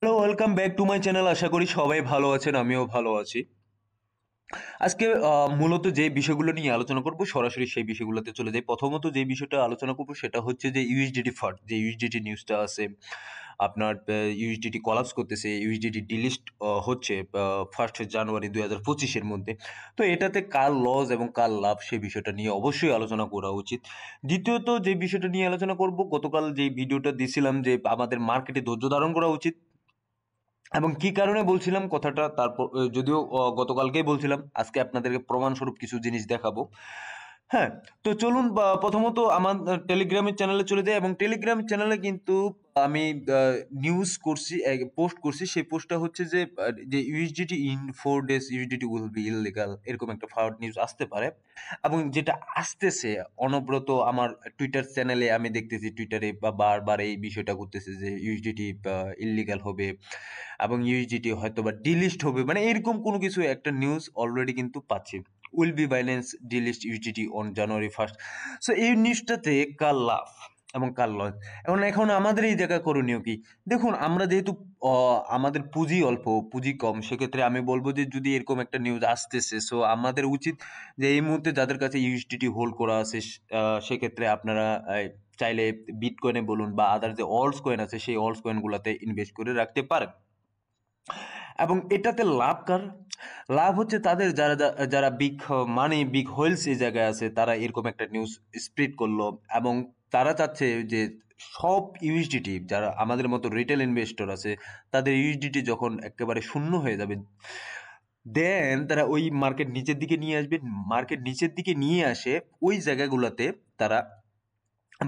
Hello, welcome back to my channel. আশা করি সবাই ভালো আছেন, আমিও ভালো আছি। আজকে মূলত যে বিষয়গুলো নিয়ে আলোচনা করব সরাসরি সেই বিষয়গুলোতে চলে যাই। প্রথমত যে বিষয়টা আলোচনা করব সেটা হচ্ছে যে ইউএসডিটি ফান্ড, যে ইউএসডিটি নিউজটা আছে আপনার ইউএসডিটি কোলাপস করতেছে, ইউএসডিটি ডিলিস্ট হচ্ছে 1st জানুয়ারি 2025 এর মধ্যে। তো এটাতে কার লস এবং কার লাভ সেই বিষয়টা নিয়ে অবশ্যই আলোচনা করা উচিত। দ্বিতীয়ত যে বিষয়টা নিয়ে আলোচনা করব, গতকাল যে ভিডিওটা দিছিলাম যে আমাদের মার্কেটে ধৈর্য ধারণ করা উচিত এবং কি কারণে বলছিলাম কথাটা, তারপর যদিও গতকালকেই বলছিলাম, আজকে আপনাদেরকে প্রমাণস্বরূপ কিছু জিনিস দেখাবো। হ্যাঁ, তো চলুন প্রথমত আমার টেলিগ্রামের চ্যানেলে চলে যাই এবং টেলিগ্রাম চ্যানেলে কিন্তু আমি নিউজ করছি, পোস্ট করছি। সেই পোস্টটা হচ্ছে যে USDT in 4 days USDT will be illegal, এরকম একটা ফ্রড নিউজ আসতে পারে এবং যেটা আসতেছে অনবরত আমার টুইটার চ্যানেলে আমি দেখতেছি, টুইটারে বা বারবার এই বিষয়টা করতেছে যে ইউএসডিটি ইললিগাল হবে এবং ইউএসডিটি হয়তো বা ডিলিস্ট হবে, মানে এরকম কোনো কিছু একটা নিউজ অলরেডি কিন্তু পাচ্ছি। Will be Binance delist UGT on January 1st। So এই নিউজটাতে কার লাভ এবং কার লস। এখন আমাদের এই জায়গায় করণীয় কি? দেখুন, আমরা যেহেতু আমাদের পুঁজি অল্প, পুঁজি কম, সেক্ষেত্রে আমি বলবো যে যদি এরকম একটা নিউজ আসতেছে, সো আমাদের উচিত যে এই মুহূর্তে যাদের কাছে ইউএসডিটি হোল্ড করা আছে সেক্ষেত্রে আপনারা চাইলে বিটকয়েনে বলুন বা আদার যে অলস কয়েন আছে সেই অলস কয়েনগুলোতে ইনভেস্ট করে রাখতে পারেন। এবং এটাতে লাভ কার? লাভ হচ্ছে তাদের যারা যারা বিগ মানি, বিগ হোয়েলস এই জায়গায় আছে, তারা এরকম একটা নিউজ স্প্রেড করলো এবং তারা চাচ্ছে যে সব ইউএসডিটি, যারা আমাদের মতো রিটেল ইনভেস্টর আছে, তাদের ইউএসডিটি যখন একেবারে শূন্য হয়ে যাবে, দেন তারা ওই মার্কেট নিচের দিকে নিয়ে আসবে। মার্কেট নিচের দিকে নিয়ে আসে ওই জায়গাগুলোতে তারা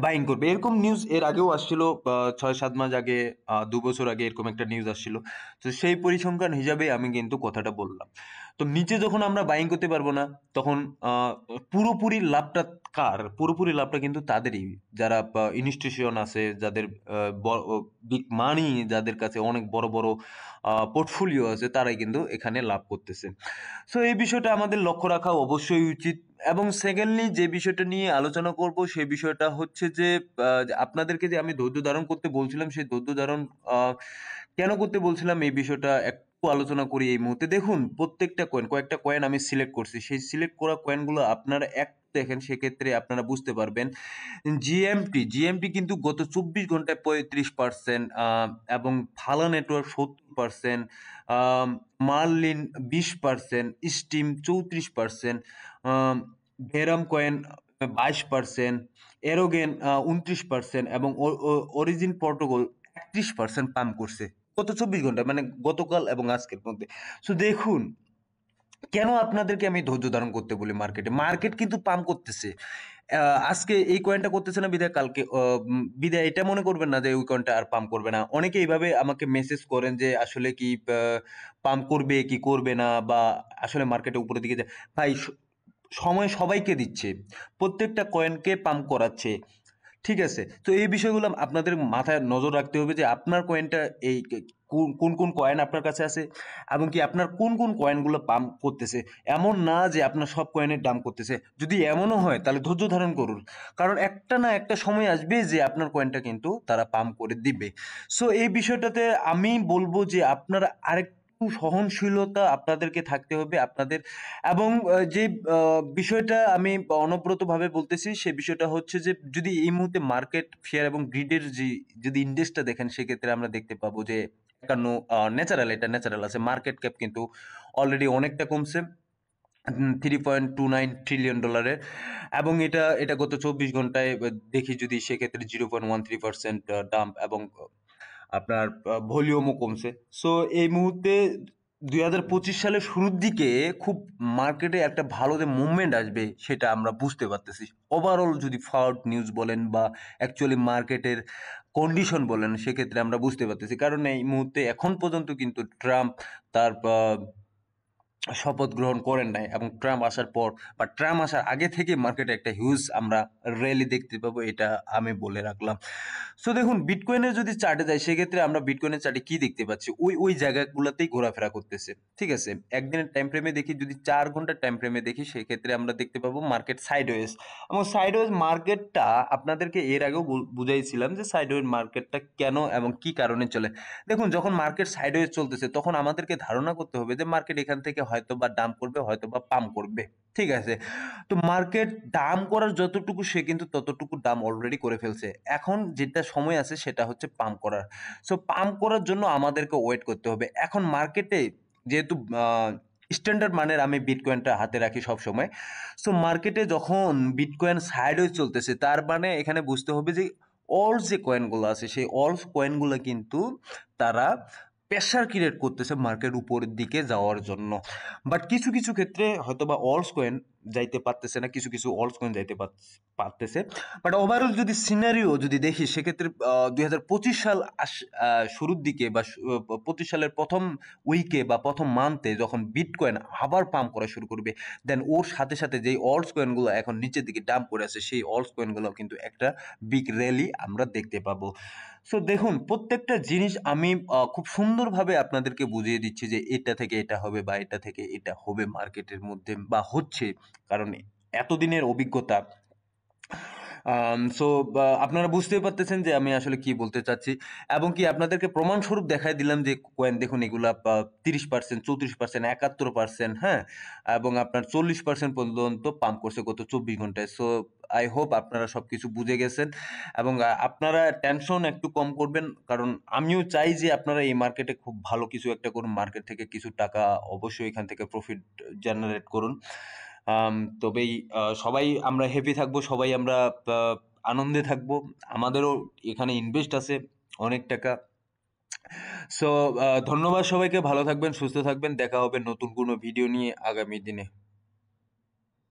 বাইং করবে। এরকম নিউজ এর আগেও আসছিল, 6-7 মাস আগে, 2 বছর আগে এরকম একটা নিউজ আসছিল। তো সেই পরিসংখ্যান হিসাবে আমি কিন্তু কথাটা বললাম। তো নিচে যখন আমরা বাইং করতে পারবো না, তখন পুরোপুরি লাভটা কার? পুরোপুরি লাভটা কিন্তু তাদেরই, যারা ইনস্টিটিউশন আছে, যাদের বিগ মানি, যাদের কাছে অনেক বড় বড় পোর্টফোলিও আছে, তারাই কিন্তু এখানে লাভ করতেছে। সো এই বিষয়টা আমাদের লক্ষ্য রাখা অবশ্যই উচিত। এবং সেকেন্ডলি যে বিষয়টা নিয়ে আলোচনা করব সেই বিষয়টা হচ্ছে যে আপনাদেরকে যে আমি ধৈর্য ধারণ করতে বলছিলাম, সেই ধৈর্য ধারণ কেন করতে বলছিলাম এই বিষয়টা একটু আলোচনা করি এই মুহূর্তে। দেখুন, প্রত্যেকটা কয়েন, কয়েকটা কয়েন আমি সিলেক্ট করছি, সেই সিলেক্ট করা কয়েনগুলো আপনারা একটু দেখেন, সেক্ষেত্রে আপনারা বুঝতে পারবেন। জিএমটি কিন্তু গত 24 ঘন্টায় 35%, এবং ভালো নেটওয়ার্ক 70%, মার্লিন 20%, স্টিম 34%, ভেরাম কয়েন 22%, এরোগেন 29% এবং অরিজিন প্রোটোকল 31% পাম্প করছে গত 24 ঘন্টায়, মানে গতকাল এবং আজকের মধ্যে। সো দেখুন, কেন আপনাদেরকে আমি ধৈর্য ধারণ করতে বলি? মার্কেট কিন্তু পাম্প করতেছে। আজকে এই কয়েনটা করতেছে না বিধায় কালকে বিধায় এটা মনে করবেন না যে ওই কয়েনটা আর পাম্প করবে না। অনেকে এইভাবে আমাকে মেসেজ করেন যে আসলে কি পাম্প করবে কি করবে না, বা আসলে মার্কেটে উপরের দিকে যায়। ভাই, সময় সবাইকে দিচ্ছে, প্রত্যেকটা কয়েনকে পাম্প করাচ্ছে। ঠিক আছে? তো এই বিষয়গুলো আপনাদের মাথায় নজর রাখতে হবে যে আপনার কয়েনটা এই কোন কোন কয়েন আপনার কাছে আছে এবং কি আপনার কোন কোন কয়েনগুলো পাম্প করতেছে। এমন না যে আপনার সব কয়েনের দাম করতেছে। যদি এমনও হয় তাহলে ধৈর্য ধারণ করুন। কারণ একটা না একটা সময় আসবে যে আপনার কয়েনটা কিন্তু তারা পাম্প করে দিবে। সো এই বিষয়টাতে আমি বলব যে আপনারা আরেকটু সহনশীলতা আপনাদেরকে থাকতে হবে আপনাদের। এবং যে বিষয়টা আমি অনবরতভাবে বলতেছি, সে বিষয়টা হচ্ছে যে যদি এই মুহূর্তে মার্কেট ফেয়ার এবং গ্রিডের যে যদি ইন্ডেক্সটা দেখেন, সেক্ষেত্রে আমরা দেখতে পাবো যে 51, ন্যাচারাল, এটা ন্যাচারাল আছে, মার্কেট ক্যাপ কিন্তু অলরেডি অনেকটা কমছে, $3.29 ট্রিলিয়ন। এবং এটা এটা গত 24 ঘন্টায় দেখি যদি, সেক্ষেত্রে 0.13% ডাম্প এবং আপনার ভলিউমও কমছে। সো এই মুহূর্তে 2025 সালের শুরুর দিকে খুব মার্কেটে একটা ভালো যে মুভমেন্ট আসবে সেটা আমরা বুঝতে পারতেছি। ওভারঅল যদি ফরওয়ার্ড নিউজ বলেন বা অ্যাকচুয়ালি মার্কেটের কন্ডিশন বলেন, সেক্ষেত্রে আমরা বুঝতে পারতেছি। কারণ এই মুহূর্তে এখন পর্যন্ত কিন্তু ট্রাম্প তার শপথ গ্রহণ করেন নাই, এবং ট্রাম্প আসার পর বা ট্রাম্প আসার আগে থেকে মার্কেটে একটা হিউজ আমরা র্যালি দেখতে পাবো, এটা আমি বলে রাখলাম। সো দেখুন, বিটকয়েনের যদি চার্টে যাই, সেক্ষেত্রে আমরা বিটকয়েনের চার্টে কি দেখতে পাচ্ছি, ওই জায়গাগুলোতেই ঘোরাফেরা করতেছে। ঠিক আছে, একদিনের টাইম ফ্রেমে দেখি, যদি 4 ঘন্টার টাইম ফ্রেমে দেখি, সেক্ষেত্রে আমরা দেখতে পাবো মার্কেট সাইডওয়েজ। এবং সাইডওয়েজ মার্কেটটা আপনাদেরকে এর আগেও বুঝাইছিলাম যে সাইডওয়েজ মার্কেটটা কেন এবং কি কারণে চলে। দেখুন, যখন মার্কেট সাইডওয়েজ চলতেছে, তখন আমাদেরকে ধারণা করতে হবে যে মার্কেট এখান থেকে হয়তো বা ডাম্প করবে, হয়তো বা পাম্প করবে। ঠিক আছে, তো মার্কেট দাম করার যতটুকু, সে কিন্তু ততটুকু দাম অলরেডি করে ফেলছে। এখন যেটা সময় আছে সেটা হচ্ছে পাম্প করার। সো পাম্প করার জন্য আমাদেরকে ওয়েট করতে হবে। এখন মার্কেটে যেহেতু স্ট্যান্ডার্ড মানের আমি বিটকয়েনটা হাতে রাখি সব সময়। সো মার্কেটে যখন বিটকয়েন সাইডওয়েজ চলতেছে, তার মানে এখানে বুঝতে হবে যে অল যে কয়েনগুলো আছে, সেই অল কয়েনগুলো কিন্তু তারা প্রেশার ক্রিয়েট করতেছে মার্কেট উপরের দিকে যাওয়ার জন্য। বাট কিছু কিছু ক্ষেত্রে হয়তো বা অলস কয়েন যাইতে পারতেছে না, কিছু কিছু অলস কয়েন যাইতে পারতেছে। বাট ওভারঅল যদি সিনারিও যদি দেখি, সেক্ষেত্রে 2025 সাল শুরুর দিকে বা 25 সালের প্রথম উইকে বা প্রথম মান্থে যখন বিটকয়েন আবার পাম্প করা শুরু করবে, দেন ওর সাথে সাথে যেই অলস কয়েনগুলো এখন নিচের দিকে ডাম্প করে আছে, সেই অলস কয়েনগুলো কিন্তু একটা বিগ র্যালি আমরা দেখতে পাবো। সো দেখুন, প্রত্যেকটা জিনিস আমি খুব সুন্দরভাবে আপনাদেরকে বুঝিয়ে দিচ্ছি যে এটা থেকে এটা হবে বা এটা থেকে এটা হবে মার্কেটের মধ্যে বা হচ্ছে, কারণ এতদিনের অভিজ্ঞতা। সো আপনারা বুঝতেই পারতেছেন যে আমি আসলে কি বলতে চাচ্ছি, এবং কি আপনাদেরকে প্রমাণস্বরূপ দেখাই দিলাম যে কয়েন দেখুন, এগুলা 30%, 34%, 71%, হ্যাঁ, এবং আপনার 40% পর্যন্ত পাম্প করছে গত 24 ঘন্টায়। সো আই হোপ আপনারা সবকিছু বুঝে গেছেন, এবং আপনারা টেনশন একটু কম করবেন, কারণ আমিও চাই যে আপনারা এই মার্কেটে খুব ভালো কিছু একটা করুন, মার্কেট থেকে কিছু টাকা অবশ্যই এখান থেকে প্রফিট জেনারেট করুন। আম তবেই সবাই আমরা হ্যাপি থাকবো, সবাই আমরা আ আনন্দে থাকবো। আমাদেরও এখানে ইনভেস্ট আছে অনেক টাকা। সো ধন্যবাদ সবাইকে। ভালো থাকবেন, সুস্থ থাকবেন। দেখা হবে নতুন কোনো ভিডিও নিয়ে আগামী দিনে।